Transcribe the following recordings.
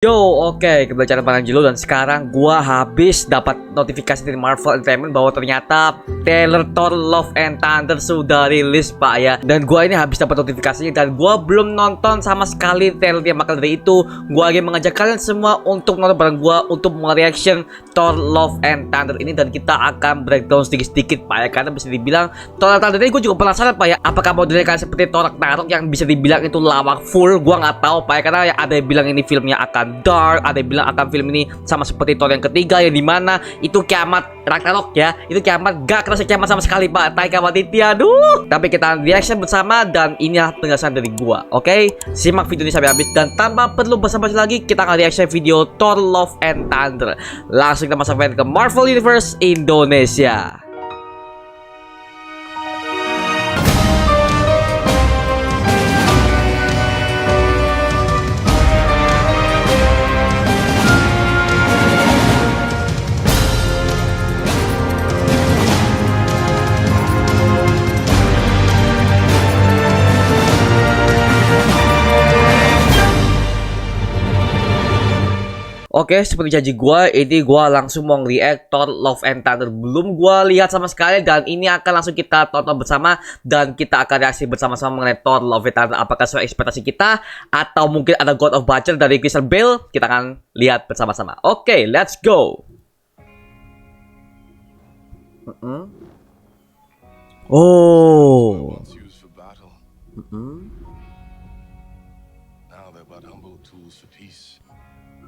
Yo, oke, kembali channel Bang Angelo dan sekarang gua habis dapat notifikasi dari Marvel Entertainment bahwa ternyata trailer Thor Love and Thunder sudah rilis, Pak ya. Dan gua ini habis dapat notifikasinya dan gua belum nonton sama sekali trailernya. Maka dari itu, gua ingin mengajak kalian semua untuk nonton bareng gua untuk mereaction Thor Love and Thunder ini, dan kita akan breakdown sedikit-sedikit, Pak ya. Karena bisa dibilang Thor and Thunder ini gua juga penasaran, Pak ya. Apakah modelnya kayak seperti Thor Ragnarok yang bisa dibilang itu lawak full? Gua nggak tahu, Pak ya. Karena ada yang bilang ini filmnya akan dark, ada yang bilang akan film ini sama seperti Thor yang ketiga yang dimana itu kiamat Ragnarok ya, itu kiamat, gak kerasa kiamat sama sekali, Pak. Taika Waititi, aduh. Tapi kita reaction bersama dan inilah penjelasan dari gua. Oke, simak video ini sampai habis dan tanpa perlu basa-basi lagi kita akan reaction video Thor Love and Thunder. Langsung kita masuk ke Marvel Universe Indonesia. Oke, seperti janji gue, ini gue langsung mau react Thor Love and Thunder. Belum gue lihat sama sekali dan ini akan langsung kita tonton bersama dan kita akan reaksi bersama-sama mengenai Thor Love and Thunder. Apakah sesuai ekspektasi kita atau mungkin ada God of Butcher dari Christian Bale? Kita akan lihat bersama-sama. Oke, let's go. Oh.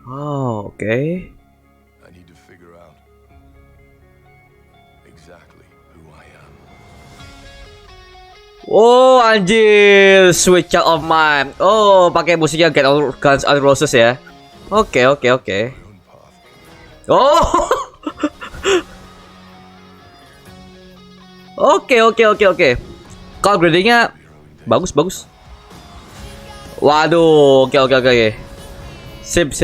Oh, oke. I need to figure out exactly who I am. Oh, anjir, Sweet Child of Mine. Oh, pakai musiknya Guns N' Roses ya. Oke. Oh. Oke. Kalau gradingnya bagus. Waduh, oke. Sip.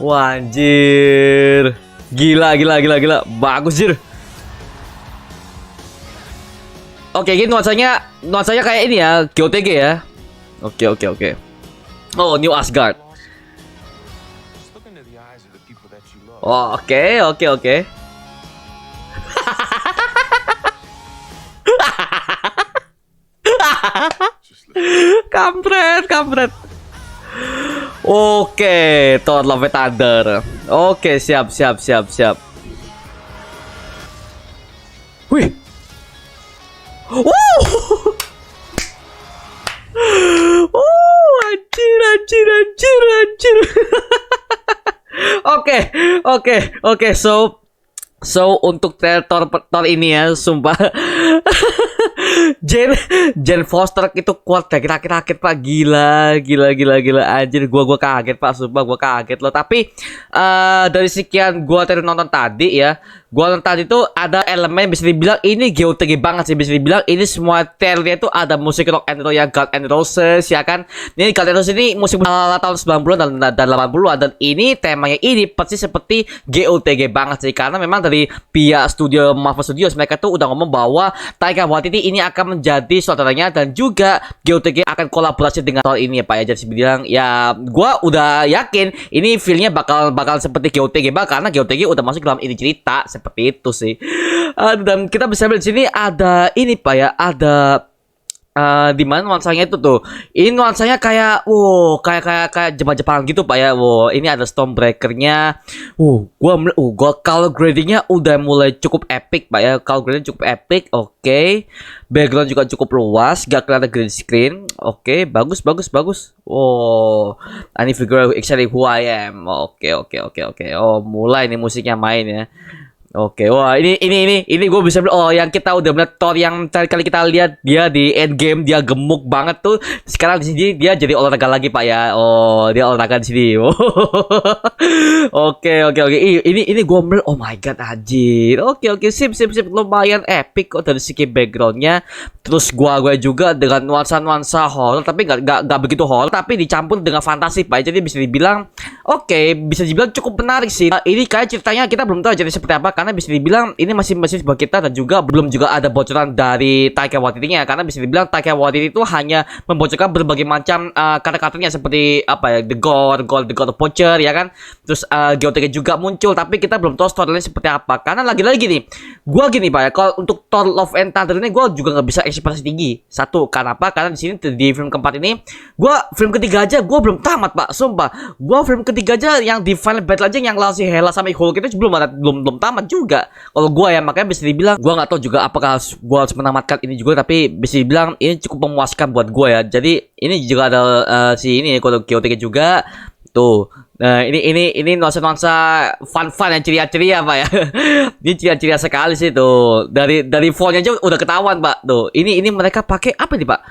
Wah, anjir. Gila. Bagus, jir. Oke, ini nuansanya kayak ini ya, GOTG ya. Oke. Oh, New Asgard. Oh, oke. Kampret. Oke, Thor Love and Thunder. Oke, siap. Wih. Anjir. Oke. So untuk trailer Thor ini ya, sumpah. Jane Foster itu kuat dari rakit Pak. Gila. Anjir, gua kaget, Pak. Sumpah gua kaget loh. Tapi dari sekian gua tadi nonton tadi ya, gua nonton tadi tuh ada elemen bisa dibilang ini GOTG banget sih. Bisa dibilang ini semua trailernya itu ada musik rock and roll ya, Guns N' Roses ya kan. Ini Guns N' Roses ini musik tahun 90-an dan 80-an, dan ini temanya ini persis seperti GOTG banget sih. Karena memang dari pihak studio Marvel Studios mereka tuh udah ngomong bahwa Taika Waititi ini akan menjadi saudaranya dan juga GOTG akan kolaborasi dengan Thor ini ya, Pak ya. Jadi bilang ya, gua udah yakin ini feelnya bakal seperti GOTG karena GOTG udah masuk dalam ini cerita seperti itu sih. Dan kita bisa lihat di sini ada ini, Pak ya, ada di mana nuansanya itu tuh. Ini nuansanya kayak kayak Jepang gitu, Pak ya. Ini ada Stormbreaker-nya. Gua kalau gradingnya udah mulai cukup epic, Pak ya. Kalau grading cukup epic, oke. Background juga cukup luas, gak kelihatan green screen. Oke, bagus. I figure exactly who I am. Oke. Oh, mulai nih musiknya main ya. Oke, wah ini gue bisa bilang, oh yang kita udah melihat Thor yang kali kita lihat dia di Endgame, dia gemuk banget tuh. Sekarang di sini dia jadi olahraga lagi, Pak ya. Oh, dia olahraga di sini. Oke. Ini gue melihat, oh my god, anjir. Oke, sip. Lumayan epic kok dari segi backgroundnya. Terus gue juga dengan nuansa horror, tapi nggak begitu horror, tapi dicampur dengan fantasi, Pak. Jadi bisa dibilang, oke, bisa dibilang cukup menarik sih. Ini kayak ceritanya kita belum tahu jadi seperti apa. karena bisa dibilang ini masih buat kita dan juga belum juga ada bocoran dari Taika Waititi-nya, karena bisa dibilang Taika Waititi itu hanya membocorkan berbagai macam kata-katanya seperti apa ya, the God of Butcher ya kan, terus GOTG juga muncul, tapi kita belum tahu storyline seperti apa. Karena lagi-lagi nih, gua gini Pak ya, kalau untuk Thor Love and Thunder ini gua juga nggak bisa ekspektasi tinggi. Satu, karena apa? Karena di sini di film keempat ini, gua film ketiga aja gua belum tamat Pak, sumpah. Gua film ketiga aja yang di final battle aja yang lawan si Hela sama Hulk itu belum tamat juga. Kalau gua ya, makanya bisa dibilang gua nggak tahu juga apakah gua harus menamatkan ini juga, tapi bisa dibilang ini cukup memuaskan buat gua ya. Jadi ini juga ada si ini kalau GOTG juga tuh. Nah, ini nuansa fun yang ceria-ceria Pak ya. Ini ceria-ceria sekali sih tuh. Dari fontnya aja udah ketahuan Pak tuh. Ini mereka pakai apa nih Pak?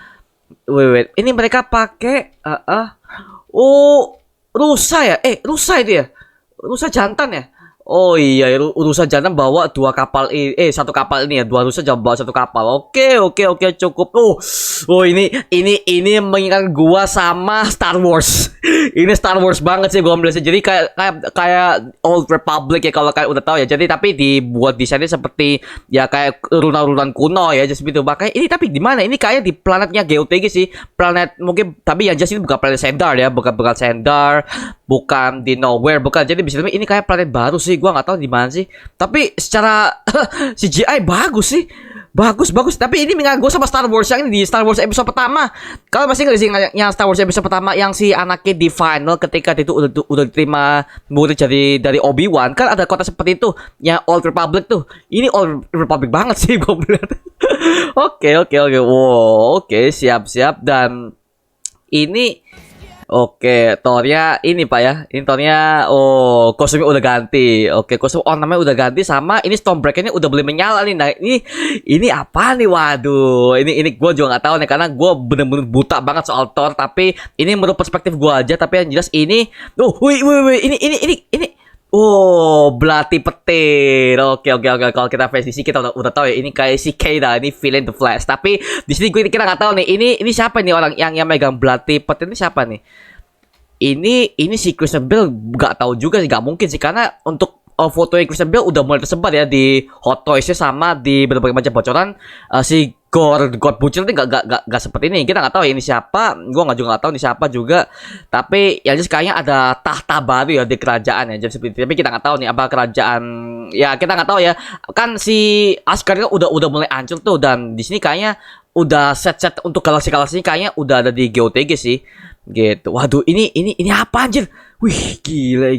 Wait. Ini mereka pakai oh, rusa ya? Rusa itu ya? Rusa jantan ya? Oh iya, rusa jantan bawa dua kapal satu kapal ini ya, dua rusa bawa satu kapal. Oke, cukup. Oh ini mengingat gua sama Star Wars. Ini Star Wars banget sih gua melihatnya. Jadi kayak Old Republic ya, kalau kalian udah tahu ya. Jadi tapi dibuat desainnya seperti ya kayak runa-runan kuno ya, just gitu. Makanya ini tapi di mana? Ini kayak di planetnya GOTG sih. Planet mungkin, tapi yang jelas ini bukan planet Sendar ya, bukan Sendar, bukan di Nowhere, bukan. Jadi bisa ini kayak planet baru sih. Gua nggak tahu di mana sih. Tapi secara CGI bagus sih. Bagus. Tapi ini mengganggu sama Star Wars yang ini di Star Wars episode pertama. Kalau masih nggak sih yang Star Wars episode pertama yang si anaknya di final ketika itu udah diterima murid dari Obi-Wan, kan ada kota seperti itu, yang Old Republic tuh. Ini Old Republic banget sih gue melihat. Oke. Wow, oke, siap. Dan ini Thor-nya ini Pak ya. Ini Thor-nya kostumnya udah ganti. Kostum ornamennya udah ganti, sama ini Stormbreaker-nya udah boleh menyala nih. Nah, ini apa nih? Waduh. Ini gue juga nggak tahu nih, karena gue bener-bener buta banget soal Thor, tapi ini menurut perspektif gue aja, tapi yang jelas ini ini belati petir. Oke. Kalau kita fans DC kita udah tahu ya, ini kayak si Keda, ini villain The Flash. Tapi di sini kita nggak tahu nih, ini siapa nih orang yang megang belati petir ini siapa nih? Ini si Christian Bale, nggak tahu juga sih, nggak mungkin sih, karena untuk foto Christian Bale udah mulai tersebar ya di Hot Toys sama di berbagai macam bocoran. Si God Butcher ini nggak seperti ini. Kita nggak tahu ya ini siapa. Gua nggak tahu ini siapa juga. Tapi yang jelas kayaknya ada tahta baru ya di kerajaan ya. Jadi seperti itu. Tapi kita nggak tahu nih apa kerajaan. Ya kita nggak tahu ya. Kan si Asgard kan udah mulai hancur tuh, dan di sini kayaknya udah set untuk galaksi-galaksinya kayaknya udah ada di GOTG sih. Gitu. Waduh, ini apa anjir? Wih, gila.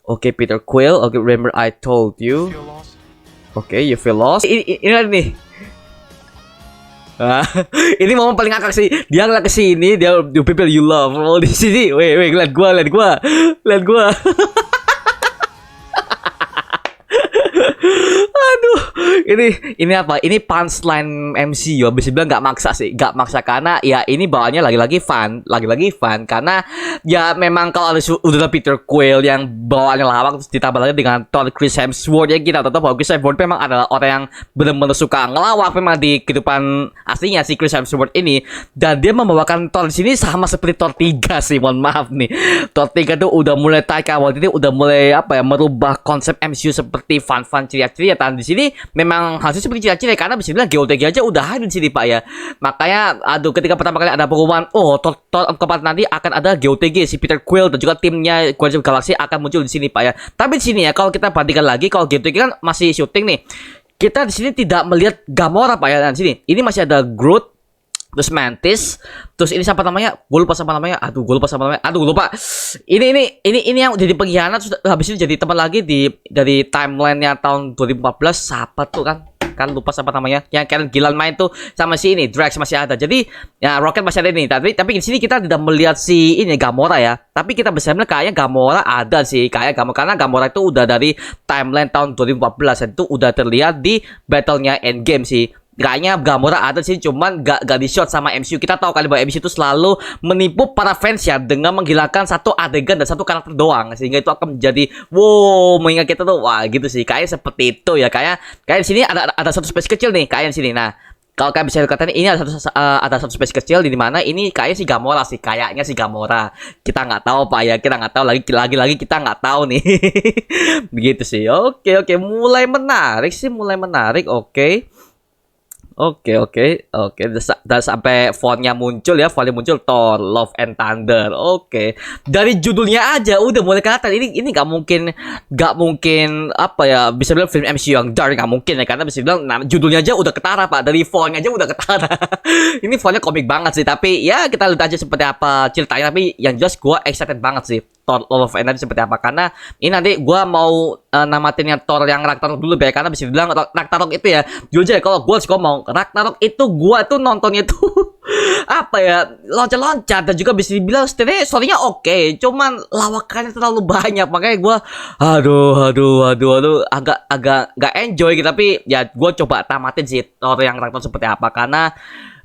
Oke, Peter Quill. Oke, remember I told you. Oke, you feel lost. Ini nih. Ini momen paling ngakak sih. Dia ngeliat ke sini, dia the people you love. Oh, di sini. Wait, lihat gua. Aduh, ini apa? Ini punchline MCU. Bisa bilang nggak maksa karena ya ini bawaannya lagi-lagi fun karena ya memang kalau udah Peter Quill yang bawaannya lawak, terus ditambah lagi dengan Thor Chris Hemsworth, ya kita tahu bahwa Chris Hemsworth memang adalah orang yang benar-benar suka ngelawak memang di kehidupan aslinya si Chris Hemsworth ini, dan dia membawakan Thor di sini sama seperti Thor 3 sih. Mohon maaf nih, Thor 3 tuh udah mulai Taika Waititi udah mulai merubah konsep MCU seperti fun ceria-ceria. Dan di sini memang hasil seperti ceria-ceria karena bisa bilang GOTG aja udah hadir di sini Pak ya. Makanya ketika pertama kali ada pengumuman Thor keempat nanti akan ada GOTG, si Peter Quill dan juga timnya Guardians of the Galaxy akan muncul di sini Pak ya. Tapi di sini ya kalau kita bandingkan lagi, kalau GOTG kan masih syuting nih, kita di sini tidak melihat Gamora Pak ya. Dan di sini ini masih ada Groot, terus Mantis, terus ini siapa namanya? Gue lupa. Aduh, gue lupa. Ini yang jadi pengkhianat, terus habis ini jadi teman lagi dari timeline-nya tahun 2014. Siapa tuh kan lupa siapa namanya. Yang Karen Gillan main tuh sama si ini Drax masih ada. Jadi ya Rocket masih ada nih. Tapi di sini kita tidak melihat si ini Gamora ya. Tapi kita bisa melihat kayaknya Gamora ada sih, karena Gamora itu udah dari timeline tahun 2014 dan itu udah terlihat di battle-nya Endgame sih. Kayaknya Gamora ada sih, cuman gak di shot sama MCU. Kita tahu kali bahwa MCU itu selalu menipu para fans ya dengan menghilangkan satu adegan dan satu karakter doang, sehingga itu akan menjadi mengingat kita tuh wah gitu sih. Kayak seperti itu ya. Kayak di sini ada satu space kecil nih kayak di sini. Nah, kalau kalian bisa dikatakan ini ada satu space kecil di mana ini kayaknya si Gamora sih, kayaknya si Gamora. Kita nggak tahu Pak ya, kita nggak tahu lagi kita nggak tahu nih. Begitu sih. Oke, mulai menarik sih, mulai menarik. Oke. Dan sampai fontnya muncul ya, fontnya muncul Thor Love and Thunder. Oke. Dari judulnya aja udah mulai kelihatan ini nggak mungkin apa ya, bisa bilang film MCU yang dark, nggak mungkin ya, karena bisa bilang judulnya aja udah ketara Pak, dari fontnya aja udah ketara. Ini fontnya komik banget sih, tapi ya kita lihat aja seperti apa ceritanya. Tapi yang jelas gue excited banget sih Thor Love and Thunder seperti apa, karena ini nanti gue mau namatinnya Thor yang Ragnarok dulu ya, karena bisa bilang Ragnarok itu ya jujur aja, kalau gue ngomong Ragnarok itu gue tuh nontonnya tuh apa ya, loncat-loncat, dan juga bisa dibilang story-nya oke, cuman lawakannya terlalu banyak, makanya gue aduh agak nggak enjoy gitu. Tapi ya gue coba tamatin sih Thor yang Ragnarok seperti apa, karena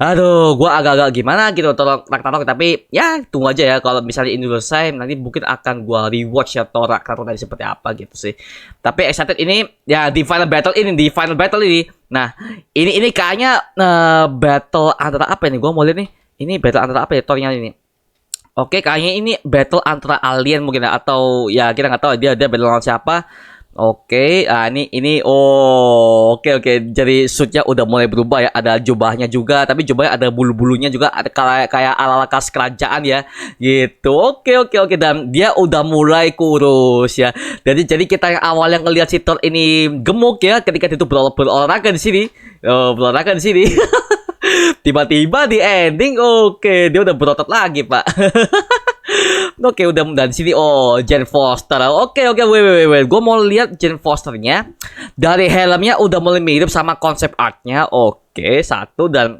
aduh, gue agak-agak gimana gitu Thor Ragnarok. Tapi ya tunggu aja ya, kalau misalnya ini selesai nanti mungkin akan gue rewatch ya Thor Ragnarok dari seperti apa gitu sih. Tapi excited ini ya di final battle ini. Nah, ini kayaknya battle antara apa ini? Gue mau lihat nih. Ini battle antara apa ya Thornya ini? Oke, kayaknya ini battle antara alien mungkin ya, atau ya kita nggak tahu dia battle lawan siapa. Oke, ini oke. Jadi suitnya udah mulai berubah ya, ada jubahnya juga, tapi jubahnya ada bulu-bulunya juga, ada kayak ala-ala khas kerajaan ya, gitu. Oke, dan dia udah mulai kurus ya. Jadi kita yang awalnya ngelihat si Thor ini gemuk ya, ketika dia tuh berolahraga di sini, tiba-tiba di ending, oke, dia udah berotot lagi Pak. Oke, udah di sini. Jane Foster. Oke, wait. Gue mau lihat Jane Fosternya. Dari helmnya udah mulai mirip sama konsep artnya. Oke, satu, dan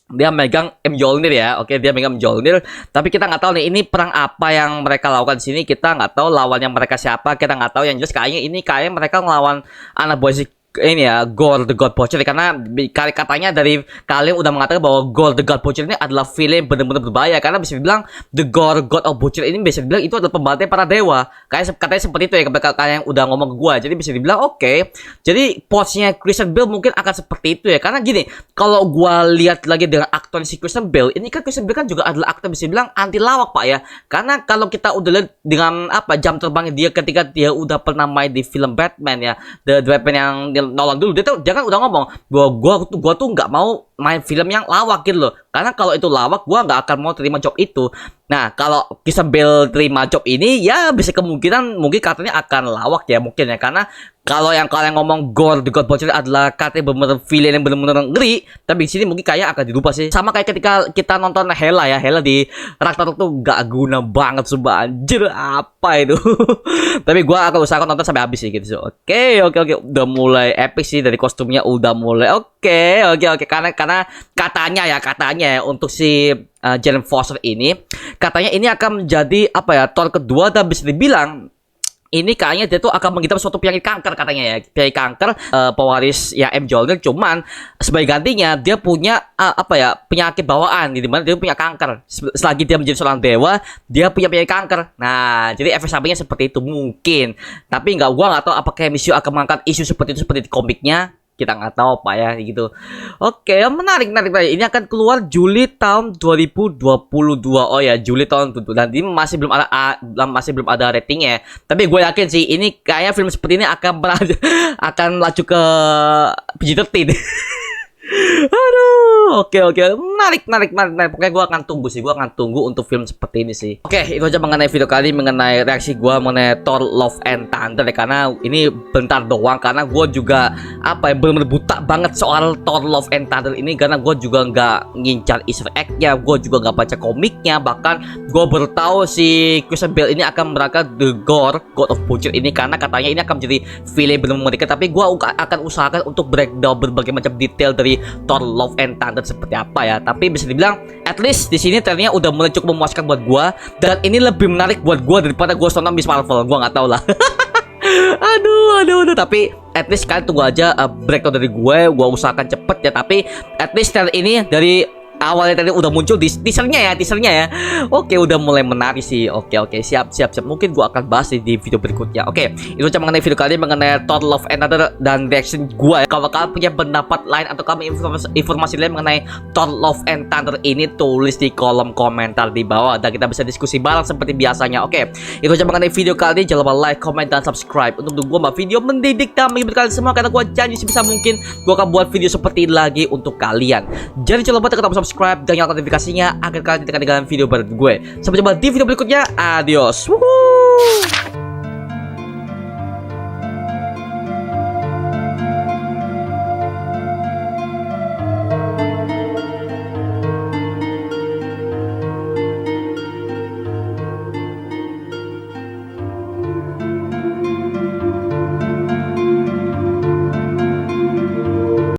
dia megang Mjolnir ya. Oke, dia megang Mjolnir. Tapi kita nggak tahu nih ini perang apa yang mereka lakukan di sini. Kita nggak tahu lawannya mereka siapa. Kita nggak tahu. Yang jelas kayaknya mereka ngelawan anak buah si ini ya, Gorr the God Butcher, karena katanya dari kalian udah mengatakan bahwa Gorr the God Butcher ini adalah villain benar-benar berbahaya, karena bisa dibilang the Gorr God of Butcher ini bisa dibilang itu adalah pembantai para dewa. Katanya seperti itu ya, kalian udah ngomong ke gua. Jadi bisa dibilang oke. Jadi posnya Christian Bale mungkin akan seperti itu ya, karena gini, kalau gua lihat lagi dengan aktor si Christian Bale ini kan, Christian Bale kan juga adalah aktor bisa dibilang anti lawak Pak ya, karena kalau kita udah lihat dengan apa jam terbangnya dia ketika dia udah pernah main di film Batman ya, The Batman yang Nolan dulu, dia kan udah ngomong bahwa gua tuh nggak mau main film yang lawak gitu loh, karena kalau itu lawak gua nggak akan mau terima job itu. Nah, kalau Christian Bale terima job ini ya bisa kemungkinan mungkin katanya akan lawak ya mungkin ya, karena kalau yang kalian ngomong Gorr the God Butcher adalah katanya bener-bener villain yang bener-bener ngeri, tapi di sini mungkin kayak akan dirubah sih. Sama kayak ketika kita nonton Hela di Ragnarok tuh gak guna banget sumpah, anjir apa itu. Tapi gua akan usahakan nonton sampai habis sih gitu. Oke. Udah mulai epic sih, dari kostumnya udah mulai oke. Karena katanya ya untuk si Jane Foster ini katanya ini akan menjadi apa ya, Thor kedua, dan bisa dibilang ini kayaknya dia tuh akan mengidap suatu penyakit kanker katanya ya, penyakit kanker, pewaris ya Mjolnir, cuman sebagai gantinya dia punya apa ya, penyakit bawaan, di mana dia punya kanker. Selagi dia menjadi seorang dewa, dia punya penyakit kanker. Nah, jadi efek sampingnya seperti itu mungkin. Tapi gua nggak tahu apakah MCU akan mengangkat isu seperti itu seperti di komiknya. Kita nggak tahu Pak ya gitu. Oke, menarik. Ini akan keluar Juli tahun 2022. Oh ya, Juli tahun 2022. Dan ini masih belum ada ratingnya. Tapi gue yakin sih ini kayak film seperti ini akan melaju ke PG-13. Aduh, oke, menarik. Pokoknya gue akan tunggu untuk film seperti ini sih. Oke, itu aja mengenai video kali, mengenai reaksi gue mengenai Thor Love and Thunder ya, karena ini bentar doang, karena gue juga apa ya, bener-bener buta banget soal Thor Love and Thunder ini, karena gue juga nggak ngincar Easter egg-nya, gue juga nggak baca komiknya, bahkan gue baru tahu si Christian Bale ini akan berangkat The Gorr God of Butcher ini, karena katanya ini akan menjadi villain bener-bener mengerikan. Tapi gue akan usahakan untuk breakdown berbagai macam detail dari Thor Love and Thunder seperti apa ya. Tapi bisa dibilang at least di sini trailernya udah mulai cukup memuaskan buat gua, dan ini lebih menarik buat gua daripada gua nonton Miss Marvel. Gua nggak tahu lah. Aduh, tapi at least kalian tunggu aja breakdown dari gue. Gua usahakan cepet ya, tapi at least trailer ini dari awalnya tadi udah muncul di teasernya ya. Oke, udah mulai menarik sih. Oke, siap. Mungkin gua akan bahas di video berikutnya. Oke, itu cuma mengenai video kali ini mengenai Thor Love and Thunder dan reaction gua. Kalau kalian punya pendapat lain atau kalian informasi lain mengenai Thor Love and Thunder ini, tulis di kolom komentar di bawah dan kita bisa diskusi bareng seperti biasanya. Oke, itu cuma mengenai video kali ini. Jangan lupa like, comment, dan subscribe untuk gua buat video mendidik dan menghibur kalian semua, karena gua janji sebisa mungkin gua akan buat video seperti ini lagi untuk kalian. Jadi jangan lupa tekan tombol subscribe dan nyalakan notifikasinya agar kalian tidak ketinggalan video baru gue. Sampai jumpa di video berikutnya. Adios. Woohoo.